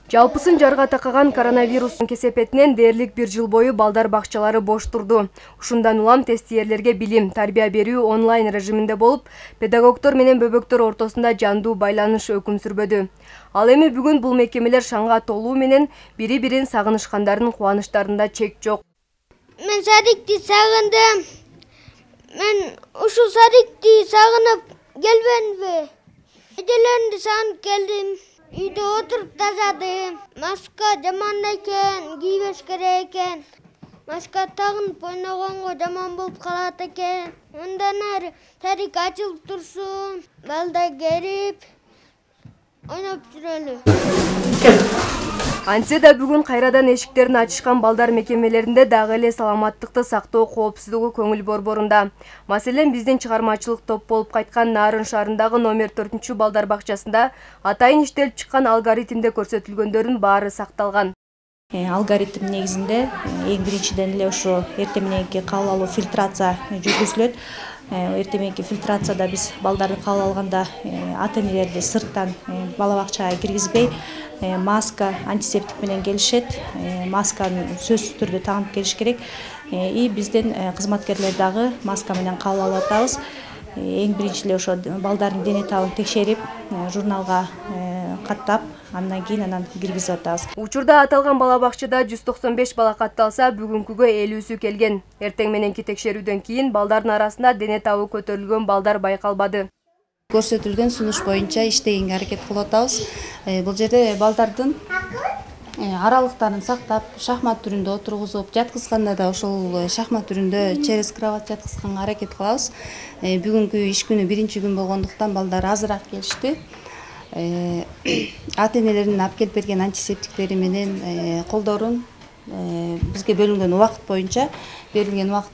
Жалпысын жарга такаган коронавирустун кесепетинен дээрлик 1 жыл бою балдар бакчалары бош турду. Ушундан улам тестиерлерге билим, тарбия берүү онлайн режиминде болуп, педагогдор менен бөбөктөр ортосунда жандуу байланыш өкүм сүрбөдү. Ал эми бүгүн бул мекемелер шаңга толуу менен бири-бирин сагынышкандардын кубанычтарында чек жок. Мен садикти сагындым. Мен ушул садикти сагынып келбедимби? Эжелеримди сагынып келдим. Үйдө отуруп тазадым. Маска жаман экен, кийбеш керек экен. Маска тагынып ойногонго жаман болуп калат экен. Андан ары садик ачылып турсун. Балдар келип ойноп жүрөлү. Антсе да бүгүн кайрадан эшиктерин ачышкан балдар мекемелеринде дагы эле саламаттыкты сактоо коопсуздугу көңүл борборунда. Маселен, биздин чыгармачылык топ болуп кайткан Нарын шаарындагы номер 4 балдар бакчасында атайын иштелип чыккан алгоритмде көрсөтүлгөндөрдүн баары сакталган. Алгоритм негизинде эң биринчиден эле ошо эртең мененки кабыл алуу фильтрация жүргүзүлөт. Эртең мененки фильтрацияда биз балдарды кабыл алганда ата-энелерди сырттан бала бакчага киргизбей, маска, антисептик менен келишет. Масканы сөзсүз түрдө тагынып келиш керек. И бизден кызматкерлер дагы маска менен кабыл алып атабыз. Эң биринчи эле ошо балдардын дене табын текшерип, журналга каттап, андан кийин киргизип атабыз. Учурда аталган бала бакчада 195 бала катталса, бүгүнкүгө 50сү келген. Эртең мененки текшерүүдөн кийин балдардын арасында дене табы көтөрүлгөн балдар байкалбады. Көрсөтүлгөн сунуш боюнча иштегенге аракет кылып атабыз. Бул жерде балдардын аралыктарын сактап, шахмат түрүндө отургузуп, жаткызганда да ошол шахмат түрүндө через кровать жаткызганга аракет кылабыз. Бүгүнкү иш күнү биринчи күн болгондуктан балдар азыраак келишти. Ата-энелердин алып келип берген антисептиктери менен колдорун бизге берилген убакыт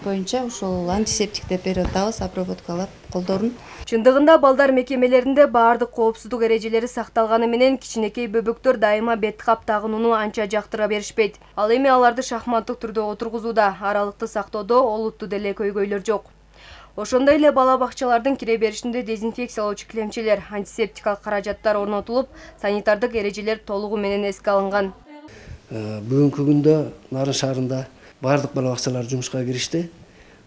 боюнча ушул антисептиктеп берип атабыз, обработкалап колдорун. Чындыгында балдар мекемелеринде баардык коопсуздук эрежелери сакталганы менен кичинекей бөбөктөр дайыма бет кап тагынууну анча жактыра беришпейт. Ал эми аларды шахматтык түрдө отургузууда, аралыкты сактоодо олуттуу деле көйгөйлөр жок. Ошондой эле бала бакчалардын кире беришинде дезинфекциялоочу килемчелер, антисептикалык каражаттар орнотулуп, санитардык эрежелер толугу менен эске алынган. Бүгүнкү күндө Нарын шаарында бардык бала бакчалар жумушка киришти.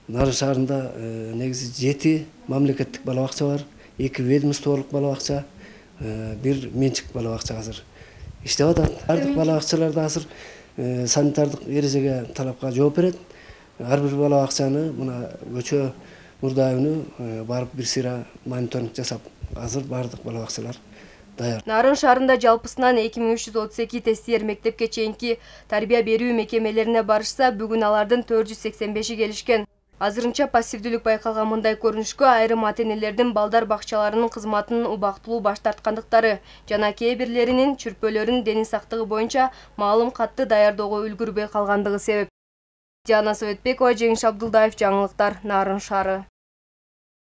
Нарын шаарында негизи 7 мамлекеттик бала бакча бар, 2 ведомстволук бала бакча, 1 менчик бала бакча азыр иштеп атат. Бардык бала бакчаларда азыр санитардык эрежеге, талапка жооп берет. Ар бир бала бакчаны мына көчө мурдайыны барып бир сыйра мониторинг жасап, азыр бардык бала бакчалар даяр. Нарын шаарында жалпысынан 2332 тестиер мектепке чейинки тарбия берүү мекемелерине барышса, бүгүн алардын 485 келишкен. Азырынча пассивдүүлүк байкалган мындай көрүнүшкө айрым ата-энелердин балдар бакчаларынын кызматын убактылуу баш тарткандыктары жана кээ бирлеринин чүрпөлөрүн дени сактыгы боюнча маалым катты даярдоого үлгүрбөй калгандыгы себеп. Диана Советбекова, Жеңиш Абдулдаев, жаңылыктар, Нарын шаары.